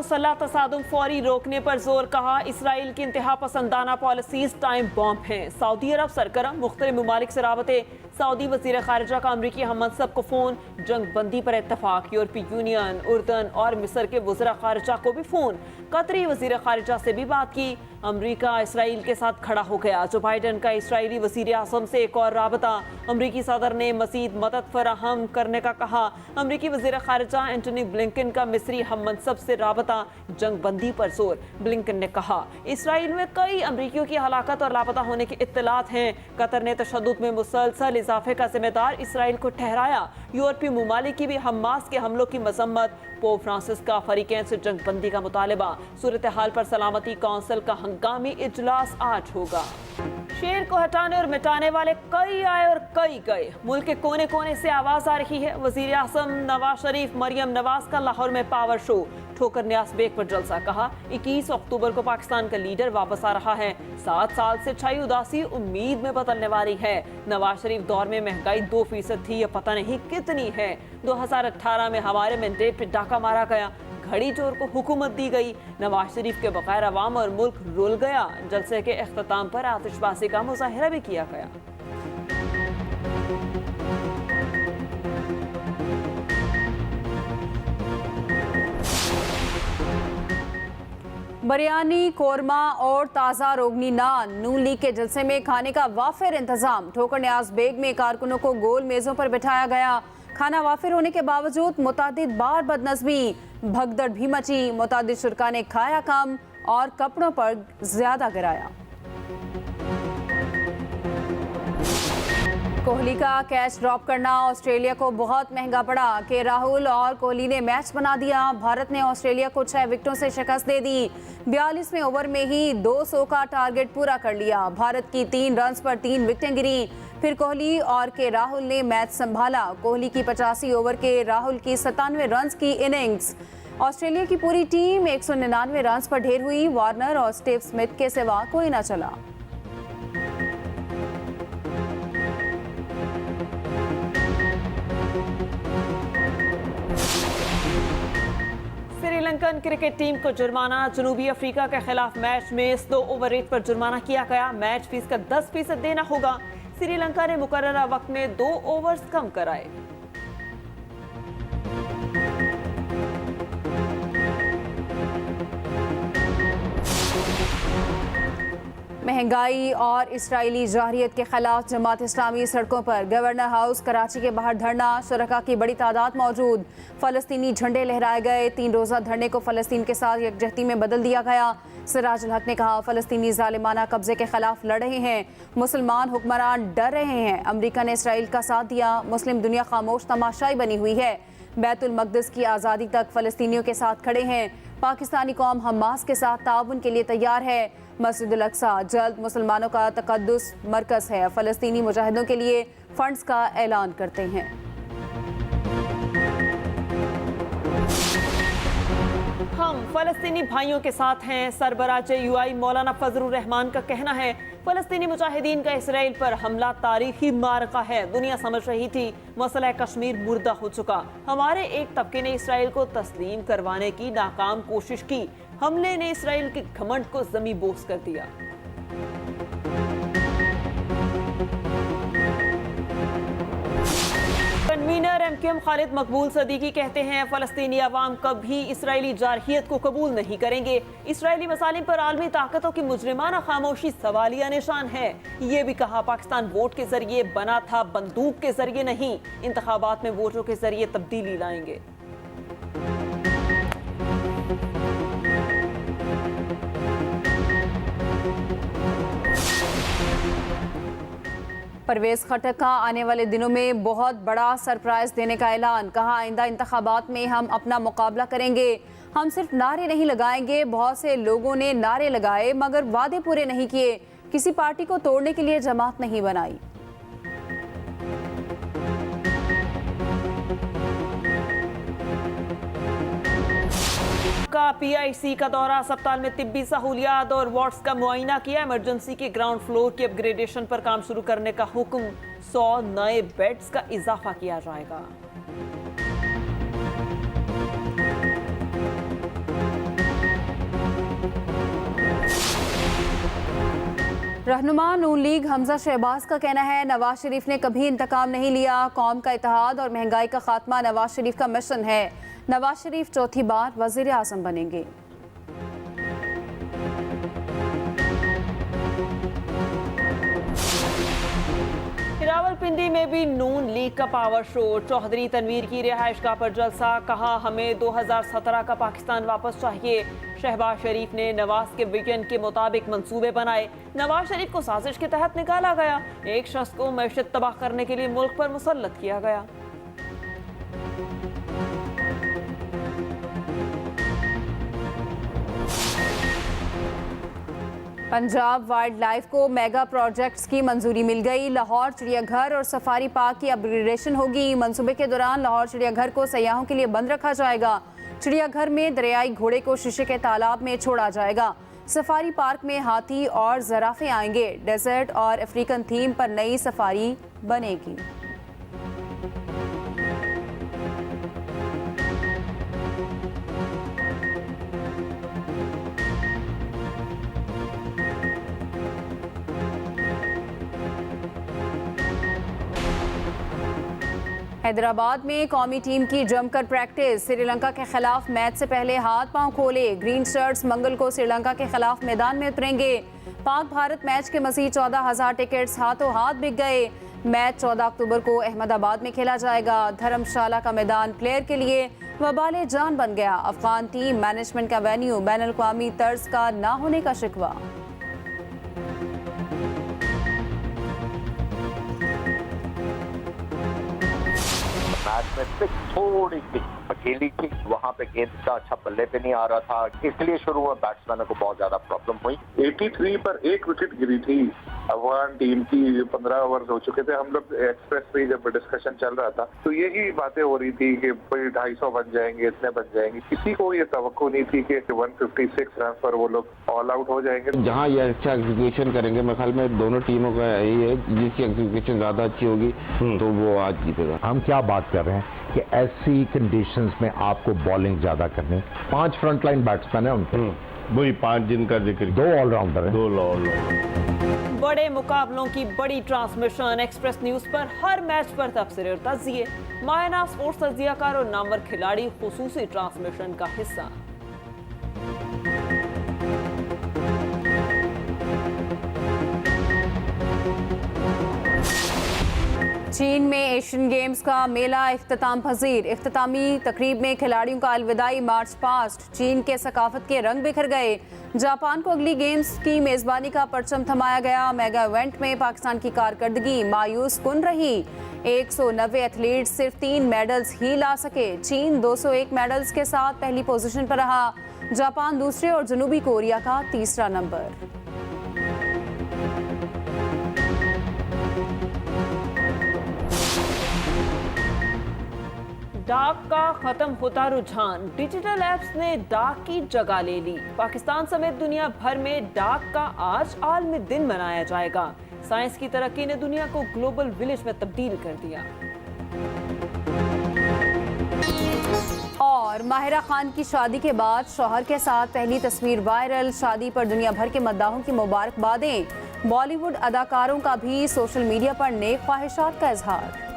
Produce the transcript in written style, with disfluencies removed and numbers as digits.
मुसल्लह तसादुम फौरी रोकने पर जोर, कहा इसराइल की इंतहा पसंदाना पॉलिसीज टाइम बॉम्ब हैं। सऊदी अरब सरगर्म, मुख्तलिफ ममालिक से राबते, सऊदी वजीर खारिजा का अमरीकी हम मनसब को फ़ोन, जंग बंदी पर इत्तफाक, यूरोपीय यूनियन, उर्दन और मिस्र के वज़ीर खारिजा को भी फ़ोन, कतरी वजीर खारिजा से भी बात की। अमरीका इसराइल के साथ खड़ा हो गया। जो बाइडन का इसराइली वज़ीर आज़म से एक और राबता, अमरीकी सदर ने मज़ीद मदद फराहम करने का कहा। अमरीकी वज़ीर खारिजा एंटनी ब्लिंकन का मिस्री हम मनसब से राबता, जंग बंदी पर जोर। ब्लिंकन ने कहा इसराइल में कई अमरीकियों की हलाकत और लापता होने की इत्तलात हैं। कतर ने तशद्दुद में मुसलसल इजाफे का जिम्मेदार इसराइल को ठहराया। यूरोपीय ममालिक की भी हमास के हमलों की मजम्मत। पोप फ्रांसिस का फरीकैन से जंग बंदी का मुतालबा। सूरत हाल पर सलामती कौंसिल का हंगामी इजलास आज होगा। शेर को हटाने और मिटाने वाले कई आए और कई गए। मुल्क के कोने कोने से आवाज आ रही है। वजीर आज़म नवाज शरीफ, मरियम नवाज का लाहौर में पावर शो, ठोकर न्यास बेग पर जलसा। कहा 21 अक्टूबर को पाकिस्तान का लीडर वापस आ रहा है। 7 साल से छाई उदासी उम्मीद में बदलने वाली है। नवाज शरीफ दौर में महंगाई 2% थी, ये पता नहीं कितनी है। 2018 में हमारे मैंडेट पे डाका मारा गया, घड़ी चोर को हुकूमत दी गई। नवाज शरीफ के बगैर अवाम और मुल्क रुल गया। जलसे के अख्ताम पर आतिशबाजी का मुजाहिरा भी किया गया। बिरयानी, कोरमा और ताज़ा रोगनी नान नून लीग के जलसे में खाने का वाफिर इंतजाम। ठोकर न्याज बेग में कारकुनों को गोल मेज़ों पर बिठाया गया। खाना वाफिर होने के बावजूद मुतादिद बार बदनज़मी, भगदड़ भी मची। मुतादिद शुरका ने खाया कम और कपड़ों पर ज्यादा गिराया। कोहली का कैच ड्रॉप करना ऑस्ट्रेलिया को बहुत महंगा पड़ा। के राहुल और कोहली ने मैच बना दिया। भारत ने ऑस्ट्रेलिया को 6 विकेटों से शिकस्त दे दी। 42वें ओवर में ही 200 का टारगेट पूरा कर लिया। भारत की 3 रन्स पर 3 विकेटें गिरी। फिर कोहली और के राहुल ने मैच संभाला। कोहली की 85 ओवर के राहुल की 97 रन्स की इनिंग्स। ऑस्ट्रेलिया की पूरी टीम 199 रन्स पर ढेर हुई। वार्नर और स्टीव स्मिथ के सिवा कोई न चला। श्रीलंकन क्रिकेट टीम को जुर्माना। जनूबी अफ्रीका के खिलाफ मैच में स्लो ओवर रेट पर जुर्माना किया गया। मैच फीस का 10% देना होगा। श्रीलंका ने मुकर्ररा वक्त में 2 ओवर्स कम कराए। महंगाई और इसराइली जाहिरियत के खिलाफ जमात इस्लामी सड़कों पर। गवर्नर हाउस कराची के बाहर धरना, शुरका की बड़ी तादाद मौजूद। फलस्तीनी झंडे लहराए गए। 3 रोज़ा धरने को फलस्तीन के साथ यकजहती में बदल दिया गया। सिराजुल हक ने कहा फलस्तीनी जालिमाना कब्जे के खिलाफ लड़ रहे हैं। मुसलमान हुक्मरान डर रहे हैं। अमरीका ने इसराइल का साथ दिया। मुस्लिम दुनिया खामोश तमाशाई बनी हुई है। बैतुल मक़दिस की आज़ादी तक फलस्तीनियों के साथ खड़े हैं। पाकिस्तानी कौम हमास के साथ ताउन के लिए तैयार है। मस्जिद अल अक्सा जल्द मुसलमानों का तक़द्दुस मरकज़ है। फ़लस्तीनी मुजाहिदों के लिए फंड्स का ऐलान करते हैं। हम फ़लस्तीनी भाइयों के साथ हैं। सरबराह यूआई मौलाना फजलुर रहमान का कहना है फ़लस्तीनी मुजाहिदीन का इसराइल पर हमला तारीखी मारका है। दुनिया समझ रही थी मसला कश्मीर मुर्दा हो चुका। हमारे एक तबके ने इसराइल को तस्लीम करवाने की नाकाम कोशिश की। हमले ने इसराइल के घमंड को ज़मीं बोस कर दिया। कन्वीनर एमकेएम खालिद मकबूल सदीकी कहते हैं फ़लस्तीनी अवाम कभी इसराइली जारहियत को कबूल नहीं करेंगे। इसराइली मसालिम पर आलमी ताकतों की मुजरिमाना खामोशी सवालिया निशान है। ये भी कहा पाकिस्तान वोट के जरिए बना था, बंदूक के जरिए नहीं। इंतखाबात में वोटों के जरिए तब्दीली लाएंगे। परवेज खट्टक का आने वाले दिनों में बहुत बड़ा सरप्राइज देने का ऐलान। कहा आइंदा इंतखाबात में हम अपना मुकाबला करेंगे। हम सिर्फ नारे नहीं लगाएंगे। बहुत से लोगों ने नारे लगाए मगर वादे पूरे नहीं किए। किसी पार्टी को तोड़ने के लिए जमात नहीं बनाई। का पीआईसी का दौरा, अस्पताल में तिब्बी सहूलियात और वार्ड्स का मुआयना किया। इमरजेंसी के ग्राउंड फ्लोर की अपग्रेडेशन पर काम शुरू करने का हुक्म। 100 नए बेड्स का इजाफा किया जाएगा। रहनुमा नून लीग हमजा शहबाज का कहना है, नवाज शरीफ ने कभी इंतकाम नहीं लिया। कौम का इत्तेहाद और महंगाई का खात्मा नवाज शरीफ का मिशन है। नवाज शरीफ चौथी बार वजीर आज़म बनेंगे। रावलपिंडी में भी नून लीग का पावर शो। चौधरी तनवीर की रिहाइशगाह पर जलसा, कहा हमें 2017 का पाकिस्तान वापस चाहिए। शहबाज शरीफ ने नवाज के विजन के मुताबिक मंसूबे बनाए। नवाज शरीफ को साजिश के तहत निकाला गया। एक शख्स को मैशत तबाह करने के लिए मुल्क पर मुसल्लत किया गया। पंजाब वाइल्ड लाइफ को मेगा प्रोजेक्ट्स की मंजूरी मिल गई। लाहौर चिड़ियाघर और सफारी पार्क की अपग्रेडेशन होगी। मंसूबे के दौरान लाहौर चिड़ियाघर को सयाहों के लिए बंद रखा जाएगा। चिड़ियाघर में दरियाई घोड़े को शीशे के तालाब में छोड़ा जाएगा। सफारी पार्क में हाथी और जराफे आएंगे। डेजर्ट और अफ्रीकन थीम पर नई सफारी बनेगी। हैदराबाद में कौमी टीम की जमकर प्रैक्टिस। श्रीलंका के खिलाफ मैच से पहले हाथ पांव खोले। ग्रीन शर्ट्स मंगल को श्रीलंका के खिलाफ मैदान में उतरेंगे। पाक भारत मैच के मजीद 14,000 टिकट्स हाथों हाथ बिक गए। मैच 14 अक्टूबर को अहमदाबाद में खेला जाएगा। धर्मशाला का मैदान प्लेयर के लिए वबाले जान बन गया। अफगान टीम मैनेजमेंट का वेन्यू बैनुल-अक़वामी तर्ज का ना होने का शिकवा। मैच में पिच थोड़ी सी अकेली थी, वहाँ पे गेंद का अच्छा पल्ले पे नहीं आ रहा था, इसलिए शुरू में बैट्समैनों को बहुत ज्यादा प्रॉब्लम हुई। 83 पर एक विकेट गिरी थी अफगान टीम की। 15 ओवर हो चुके थे। हम लोग एक्सप्रेस पे जब डिस्कशन चल रहा था तो यही बातें हो रही थी कि 250 बन जाएंगे, इतने बन जाएंगे। किसी को ये तवक्को नहीं थी कि 156 रन पर वो लोग ऑल आउट हो जाएंगे। जहाँ ये अच्छा एग्जीक्यूशन करेंगे, मेरे ख्याल में दोनों टीमों का यही है, जिसकी एग्जीक्यूशन ज्यादा अच्छी होगी तो वो आज जीतेगा। हम क्या बात कर रहे हैं कि ऐसी कंडीशंस में आपको बॉलिंग ज्यादा करनी। 5 फ्रंटलाइन बैट्समैन है उनके, वही 5 जिनका जिक्र, 2 ऑलराउंडर है। 2 ऑलराउंडर। बड़े मुकाबलों की बड़ी ट्रांसमिशन एक्सप्रेस न्यूज पर हर मैच पर तबसरे और तजिए। मायना स्पोर्ट्स तजियाकार और नामवर खिलाड़ी खुसूसी ट्रांसमिशन का हिस्सा। चीन में एशियन गेम्स का मेला इख्तिताम पजीर। इख्तितामी तकरीब में खिलाड़ियों का अलविदाई मार्च पास्ट। चीन के सकाफत के रंग बिखर गए। जापान को अगली गेम्स की मेजबानी का परचम थमाया गया। मेगा इवेंट में पाकिस्तान की कारकर्दगी मायूस कुन रही। 190 एथलीट्स सिर्फ 3 मेडल्स ही ला सके। चीन 201 मेडल्स के साथ पहली पोजीशन पर रहा। जापान दूसरे और जनूबी कोरिया का तीसरा नंबर। डाक का खत्म होता रुझान। डिजिटल एप्स ने डाक की जगह ले ली। पाकिस्तान समेत दुनिया भर में डाक का आज आलमी दिन मनाया जाएगा। साइंस की तरक्की ने दुनिया को ग्लोबल विलेज में तब्दील कर दिया। और माहिरा खान की शादी के बाद शौहर के साथ पहली तस्वीर वायरल। शादी पर दुनिया भर के मद्दाहों की मुबारकबादें। बॉलीवुड अदाकारों का भी सोशल मीडिया पर नेक ख्वाहिशात का इजहार।